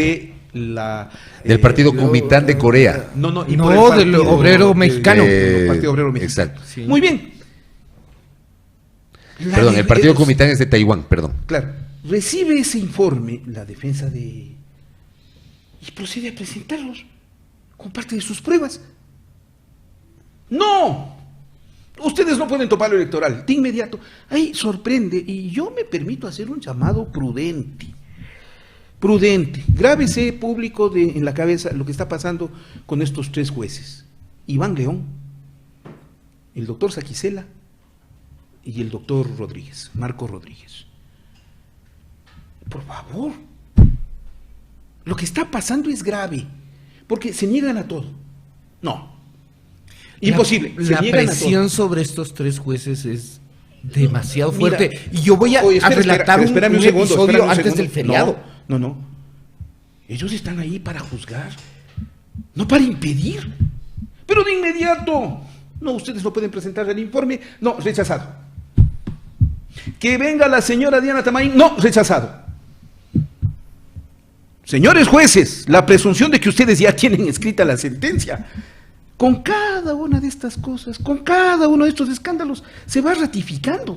Del Partido Kuomintang de Corea. Del Obrero Mexicano. Del Partido Obrero Mexicano. Exacto. Sí. Muy bien. Perdón, el Partido Kuomintang es de Taiwán, perdón. Claro. Recibe ese informe la defensa y procede a presentarlos con parte de sus pruebas. ¡No! Ustedes no pueden topar lo electoral de inmediato. Ahí sorprende, y yo me permito hacer un llamado prudente. Prudente. Grábese, público, en la cabeza lo que está pasando con estos 3 jueces. Iván León, el doctor Saquicela y el doctor Rodríguez, Marco Rodríguez. Por favor. Lo que está pasando es grave, porque se niegan a todo. No. Imposible. La presión sobre estos 3 jueces es demasiado fuerte. Mira, y yo voy a relatar un episodio antes del feriado. No. Ellos están ahí para juzgar, no para impedir. Pero de inmediato. No, ustedes no pueden presentar el informe. No, rechazado. Que venga la señora Diana Tamaín. No, rechazado. Señores jueces, la presunción de que ustedes ya tienen escrita la sentencia, con cada una de estas cosas, con cada uno de estos escándalos, se va ratificando.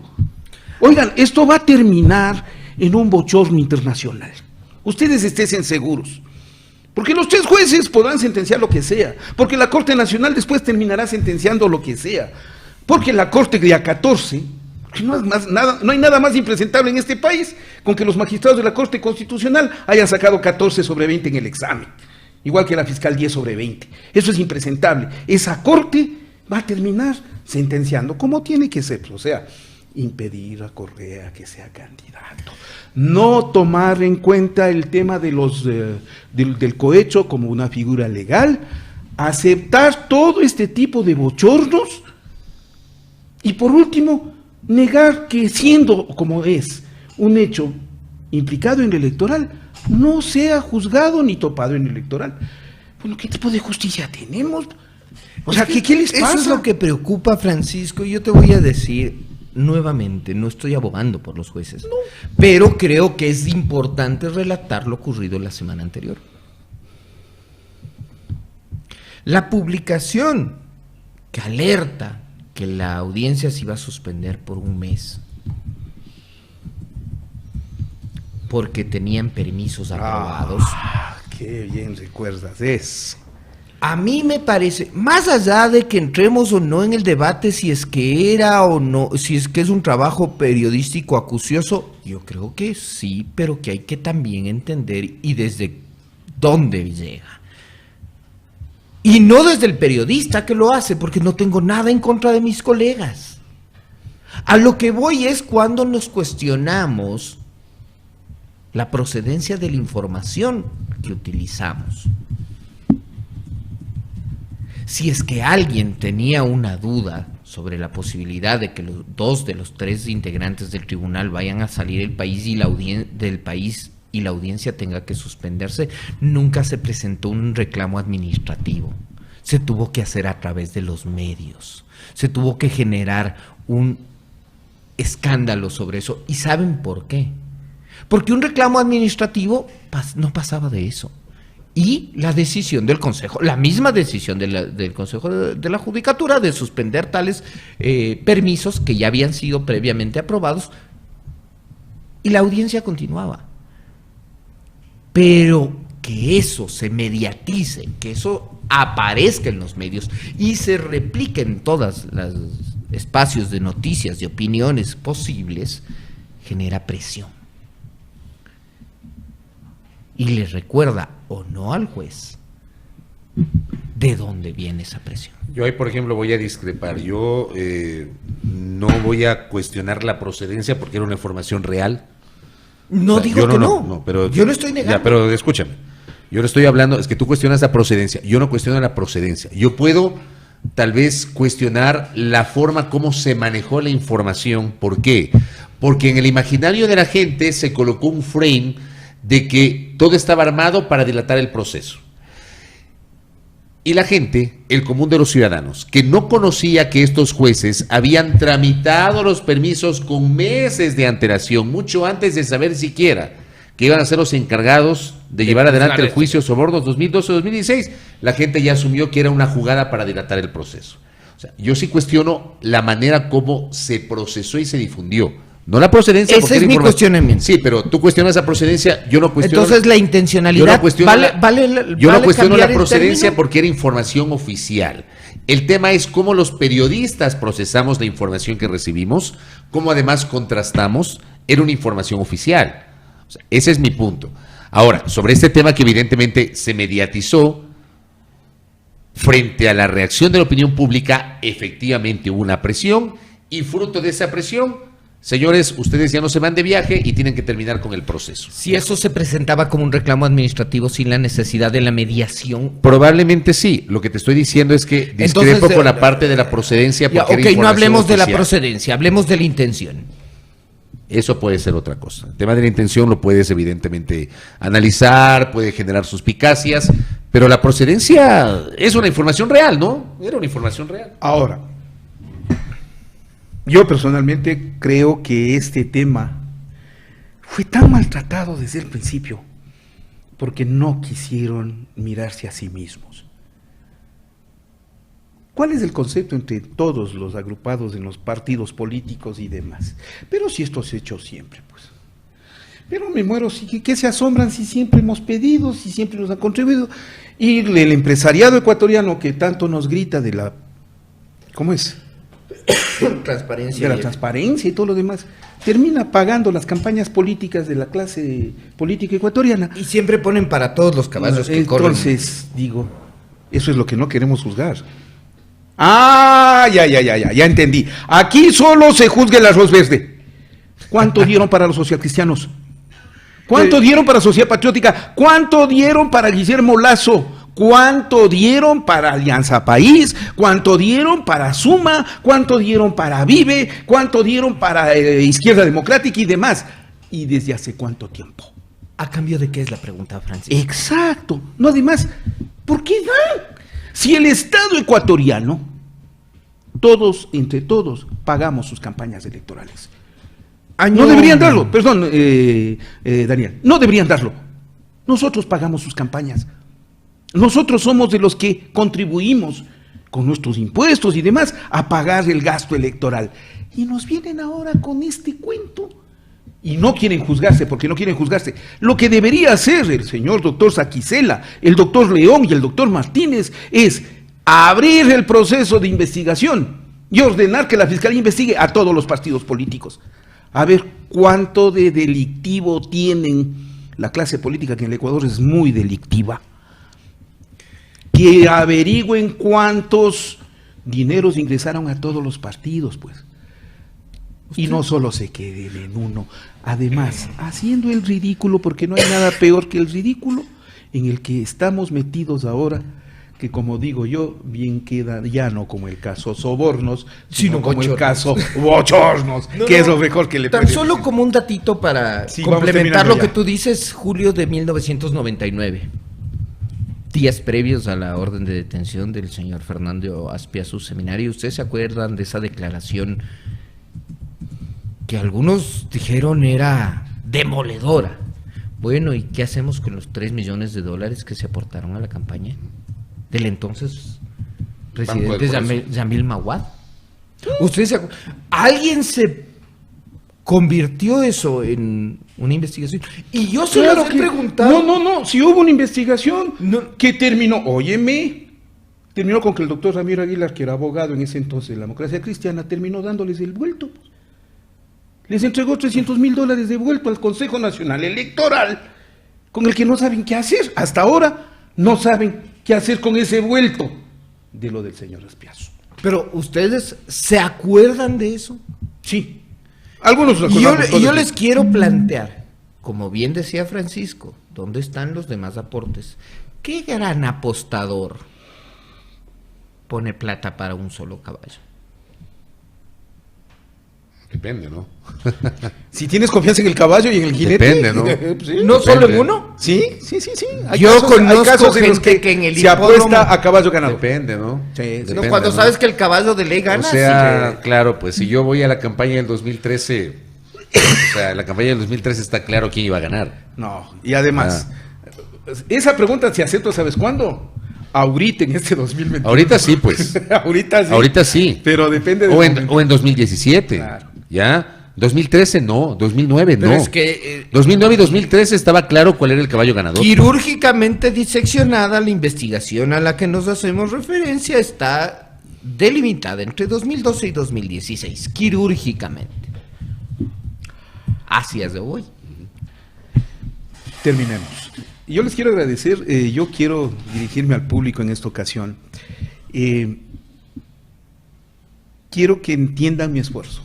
Oigan, esto va a terminar en un bochorno internacional. Ustedes estén seguros. Porque los 3 jueces podrán sentenciar lo que sea, porque la Corte Nacional después terminará sentenciando lo que sea, porque la Corte día 14 Porque no hay nada más impresentable en este país con que los magistrados de la Corte Constitucional hayan sacado 14 sobre 20 en el examen, igual que la fiscal 10 sobre 20. Eso es impresentable. Esa Corte va a terminar sentenciando como tiene que ser, o sea, impedir a Correa que sea candidato, no tomar en cuenta el tema de del cohecho como una figura legal, aceptar todo este tipo de bochornos y por último negar que siendo como es un hecho implicado en el electoral no sea juzgado ni topado en el electoral. Bueno, ¿qué tipo de justicia tenemos? O sea, ¿qué les pasa? Eso es lo que preocupa, Francisco, y yo te voy a decir nuevamente, no estoy abogando por los jueces, no, pero creo que es importante relatar lo ocurrido la semana anterior. La publicación que alerta que la audiencia se iba a suspender por un mes porque tenían permisos aprobados. Qué bien recuerdas eso. A mí me parece, más allá de que entremos o no en el debate si es que era o no, si es que es un trabajo periodístico acucioso, yo creo que sí, pero que hay que también entender y desde dónde llega. Y no desde el periodista que lo hace, porque no tengo nada en contra de mis colegas. A lo que voy es cuando nos cuestionamos la procedencia de la información que utilizamos. Si es que alguien tenía una duda sobre la posibilidad de que los 2 de los 3 integrantes del tribunal vayan a salir del país y la audiencia tenga que suspenderse, nunca se presentó un reclamo administrativo. Se tuvo que hacer a través de los medios. Se tuvo que generar un escándalo sobre eso. ¿Y saben por qué? Porque un reclamo administrativo no pasaba de eso. Y la decisión del Consejo, la misma decisión del Consejo de la Judicatura de suspender tales permisos que ya habían sido previamente aprobados, y la audiencia continuaba. Pero que eso se mediatice, que eso aparezca en los medios y se replique en todos los espacios de noticias, de opiniones posibles, genera presión. Y le recuerda o no al juez de dónde viene esa presión. Yo ahí, por ejemplo, voy a discrepar. Yo no voy a cuestionar la procedencia porque era una información real. No, o sea, digo que no, pero yo lo estoy negando. Ya, pero escúchame, yo le estoy hablando, es que tú cuestionas la procedencia, yo no cuestiono la procedencia. Yo puedo tal vez cuestionar la forma como se manejó la información. ¿Por qué? Porque en el imaginario de la gente se colocó un frame de que todo estaba armado para dilatar el proceso. Y la gente, el común de los ciudadanos, que no conocía que estos jueces habían tramitado los permisos con meses de antelación, mucho antes de saber siquiera que iban a ser los encargados de llevar adelante el juicio sobornos 2012-2016, la gente ya asumió que era una jugada para dilatar el proceso. O sea, yo sí cuestiono la manera como se procesó y se difundió. No la procedencia. Ese es mi cuestionamiento. Sí, pero tú cuestionas la procedencia, yo no cuestiono. Entonces la intencionalidad. Yo no cuestiono ¿vale cuestiono la procedencia porque era información oficial. El tema es cómo los periodistas procesamos la información que recibimos, cómo además contrastamos, era una información oficial. O sea, ese es mi punto. Ahora, sobre este tema que evidentemente se mediatizó, frente a la reacción de la opinión pública, efectivamente hubo una presión y fruto de esa presión, señores, ustedes ya no se van de viaje y tienen que terminar con el proceso. Si eso se presentaba como un reclamo administrativo sin la necesidad de la mediación. Probablemente sí. Lo que te estoy diciendo es que discrepo con la parte de la procedencia. Porque no hablemos oficial. De la procedencia, hablemos de la intención. Eso puede ser otra cosa. El tema de la intención lo puedes evidentemente analizar, puede generar suspicacias, pero la procedencia es una información real, ¿no? Era una información real. Ahora, yo personalmente creo que este tema fue tan maltratado desde el principio porque no quisieron mirarse a sí mismos. ¿Cuál es el concepto entre todos los agrupados en los partidos políticos y demás? Pero si esto se ha hecho siempre, pues. Pero me muero, ¿qué se asombran si siempre hemos pedido, si siempre nos han contribuido? Y el empresariado ecuatoriano que tanto nos grita de la... ¿Cómo es? transparencia. de la transparencia y todo lo demás, termina pagando las campañas políticas de la clase política ecuatoriana. Y siempre ponen para todos los caballos que corren. Entonces, digo, eso es lo que no queremos juzgar. Ah, ya entendí. Aquí solo se juzga el arroz verde. ¿Cuánto dieron para los socialcristianos? ¿Cuánto dieron para Sociedad Patriótica? ¿Cuánto dieron para Guillermo Lazo? ¿Cuánto dieron para Alianza País? ¿Cuánto dieron para Suma? ¿Cuánto dieron para Vive? ¿Cuánto dieron para Izquierda Democrática y demás? ¿Y desde hace cuánto tiempo? ¿A cambio de qué es la pregunta, Francisco? Exacto. No, además, ¿por qué dan? Si el Estado ecuatoriano, todos, entre todos, pagamos sus campañas electorales. No deberían darlo, perdón, Daniel, no deberían darlo. Nosotros pagamos sus campañas. Nosotros somos de los que contribuimos con nuestros impuestos y demás a pagar el gasto electoral. Y nos vienen ahora con este cuento. Y no quieren juzgarse, porque no quieren juzgarse. Lo que debería hacer el señor doctor Saquicela, el doctor León y el doctor Martínez es abrir el proceso de investigación y ordenar que la Fiscalía investigue a todos los partidos políticos. A ver cuánto de delictivo tienen la clase política, que en el Ecuador es muy delictiva. Que averigüen cuántos dineros ingresaron a todos los partidos, pues. Y no solo se queden en uno, además, haciendo el ridículo, porque no hay nada peor que el ridículo en el que estamos metidos ahora, que como digo yo, bien queda ya no como el caso sobornos, sino como el caso bochornos, que es lo mejor que le Tan puede solo decir. como un datito para complementar lo que tú dices, julio de 1999. Días previos a la orden de detención del señor Fernando Azpiazu Seminario, ¿ustedes se acuerdan de esa declaración que algunos dijeron era demoledora? Bueno, ¿y qué hacemos con los 3 millones de dólares que se aportaron a la campaña del entonces presidente Yamil Maguad? ¿Ustedes se acuerdan? ¿Alguien se convirtió eso en una investigación? Y yo se Claro los he que- preguntado. No, si hubo una investigación No. que terminó, terminó con que el doctor Ramiro Aguilar, que era abogado en ese entonces de la Democracia Cristiana, terminó dándoles el vuelto. Les entregó $300,000 de vuelto al Consejo Nacional Electoral, con el que no saben qué hacer. Hasta ahora no saben qué hacer con ese vuelto de lo del señor Azpiazu. Pero ¿ustedes se acuerdan de eso? Sí. Algunos nos Y yo, acordamos, y yo todos. les quiero plantear, como bien decía Francisco, ¿dónde están los demás aportes? ¿Qué gran apostador pone plata para un solo caballo? Depende, ¿no? Si tienes confianza en el caballo y en el jinete. Depende, ¿no? Sí. ¿No solo en Depende. uno? Sí. Yo conozco en los gente que en el se hipódromo- apuesta a caballo ganado. Depende, ¿no? Sí, sí. Depende, No, cuando ¿no? sabes que el caballo de ley gana. O sea, sí. claro, pues si yo voy a la campaña del 2013, o sea, la campaña del 2013 está claro quién iba a ganar. No, y además, esa pregunta se acepta, ¿sabes cuándo? Ahorita, en este 2021. Ahorita sí, pues. Ahorita sí. Ahorita sí. Pero depende de. O en 2017. Claro. ¿Ya? 2013 no, 2009 Pero no. es que 2009 y 2013 estaba claro cuál era el caballo ganador. quirúrgicamente diseccionada la investigación a la que nos hacemos referencia está delimitada entre 2012 y 2016, quirúrgicamente. Hacia de hoy. Terminemos. Y yo les quiero agradecer, yo quiero dirigirme al público en esta ocasión. Quiero que entiendan mi esfuerzo.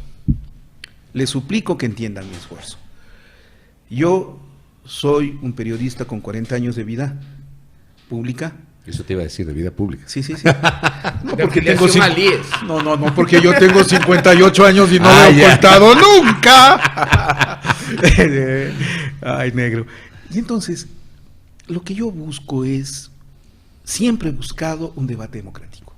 Les suplico que entiendan mi esfuerzo. Yo soy un periodista con 40 años de vida pública. Eso te iba a decir, de vida pública. Sí. No, De porque tengo afiliación al IES. No, porque yo tengo 58 años y no Ah, lo he ya. ocultado nunca. Ay, negro. Y entonces, lo que yo busco es, siempre he buscado un debate democrático.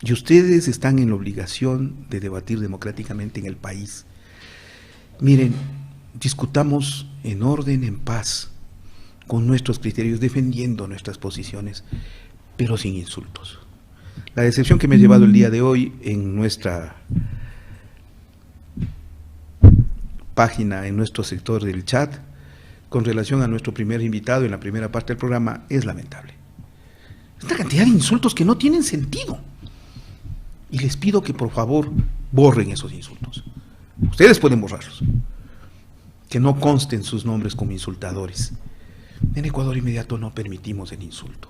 Y ustedes están en la obligación de debatir democráticamente en el país. Miren, discutamos en orden, en paz, con nuestros criterios, defendiendo nuestras posiciones, pero sin insultos. La decepción que me ha llevado el día de hoy en nuestra página, en nuestro sector del chat, con relación a nuestro primer invitado en la primera parte del programa, es lamentable. Esta cantidad de insultos que no tienen sentido. Y les pido que por favor borren esos insultos. Ustedes pueden borrarlos. Que no consten sus nombres como insultadores. En Ecuador Inmediato no permitimos el insulto.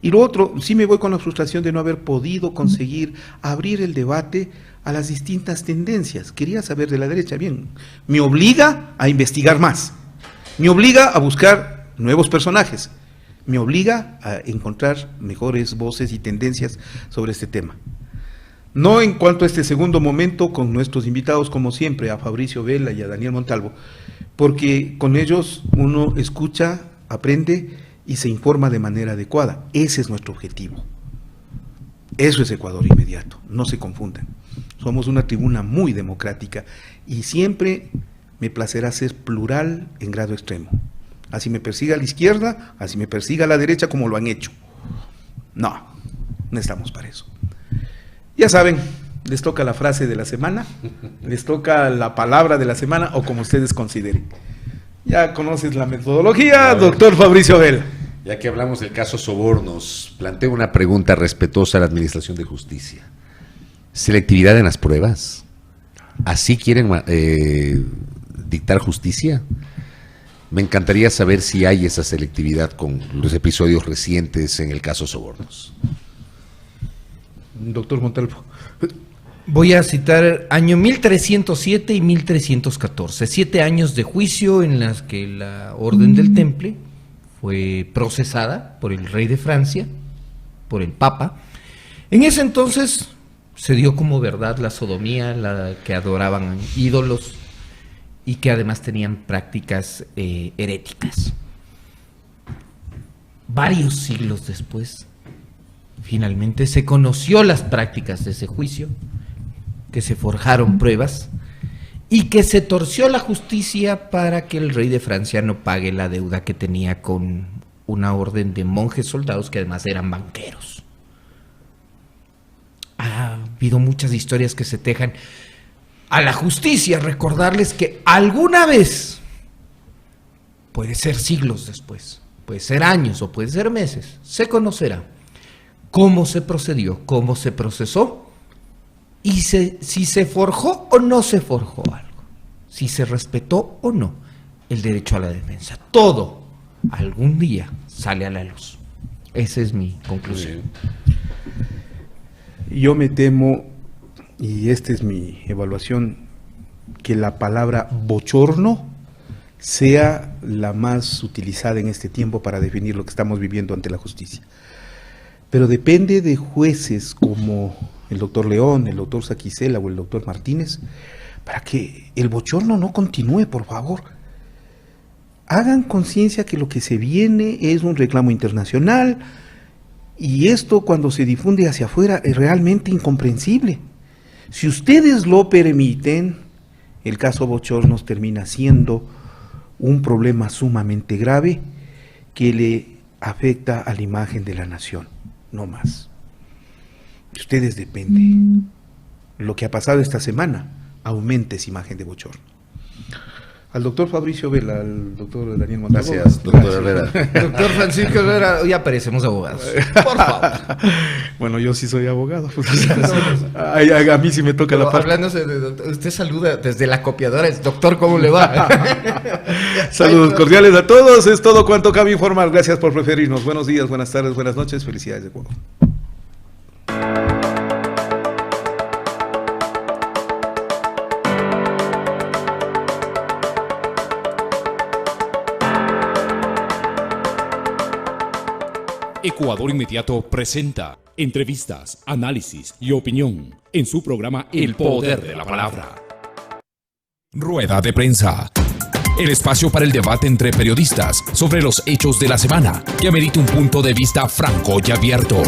Y lo otro, sí me voy con la frustración de no haber podido conseguir abrir el debate a las distintas tendencias. Quería saber de la derecha, bien, me obliga a investigar más, me obliga a buscar nuevos personajes, me obliga a encontrar mejores voces y tendencias sobre este tema. No en cuanto a este segundo momento con nuestros invitados, como siempre, a Fabricio Vela y a Daniel Montalvo, porque con ellos uno escucha, aprende y se informa de manera adecuada. Ese es nuestro objetivo. Eso es Ecuador Inmediato, no se confundan. Somos una tribuna muy democrática y siempre me placerá ser plural en grado extremo. Así me persiga a la izquierda, así me persiga a la derecha como lo han hecho. No estamos para eso. Ya saben, les toca la frase de la semana, les toca la palabra de la semana o como ustedes consideren. Ya conoces la metodología, doctor Fabricio Vela. Ya que hablamos del caso Sobornos, planteo una pregunta respetuosa a la Administración de Justicia. ¿Selectividad en las pruebas? ¿Así quieren dictar justicia? Me encantaría saber si hay esa selectividad con los episodios recientes en el caso Sobornos. Doctor Montalvo. Voy a citar año 1307 y 1314, 7 años de juicio en las que la Orden del Temple fue procesada por el rey de Francia, por el Papa. En ese entonces se dio como verdad la sodomía, la que adoraban ídolos y que además tenían prácticas heréticas. Varios siglos después, finalmente se conoció las prácticas de ese juicio, que se forjaron pruebas y que se torció la justicia para que el rey de Francia no pague la deuda que tenía con una orden de monjes soldados que además eran banqueros. Ha habido muchas historias que se tejan a la justicia. Recordarles que alguna vez, puede ser siglos después, puede ser años o puede ser meses, se conocerá cómo se procedió, cómo se procesó y si se forjó o no se forjó algo, si se respetó o no el derecho a la defensa. Todo algún día sale a la luz. Esa es mi conclusión. Yo me temo, y esta es mi evaluación, que la palabra bochorno sea la más utilizada en este tiempo para definir lo que estamos viviendo ante la justicia. Pero depende de jueces como el doctor León, el doctor Saquicela o el doctor Martínez, para que el bochorno no continúe, por favor. Hagan conciencia que lo que se viene es un reclamo internacional y esto cuando se difunde hacia afuera es realmente incomprensible. Si ustedes lo permiten, el caso Bochornos termina siendo un problema sumamente grave que le afecta a la imagen de la nación, no más. De ustedes depende. Lo que ha pasado esta semana aumenta esa imagen de bochorno. Al doctor Fabricio Vela, al doctor Daniel Montalvo. Gracias, doctor Herrera. Doctor Francisco Herrera, hoy aparecemos abogados. Por favor. Bueno, yo sí soy abogado. A mí sí me toca la parte. Hablándose de doctor, usted saluda desde la copiadora, es doctor, ¿cómo le va? Saludos cordiales a todos, es todo cuanto cabe informar. Gracias por preferirnos. Buenos días, buenas tardes, buenas noches, felicidades de Ecuador. Ecuador Inmediato presenta entrevistas, análisis y opinión en su programa El Poder de la Palabra. Rueda de prensa. El espacio para el debate entre periodistas sobre los hechos de la semana que amerita un punto de vista franco y abierto.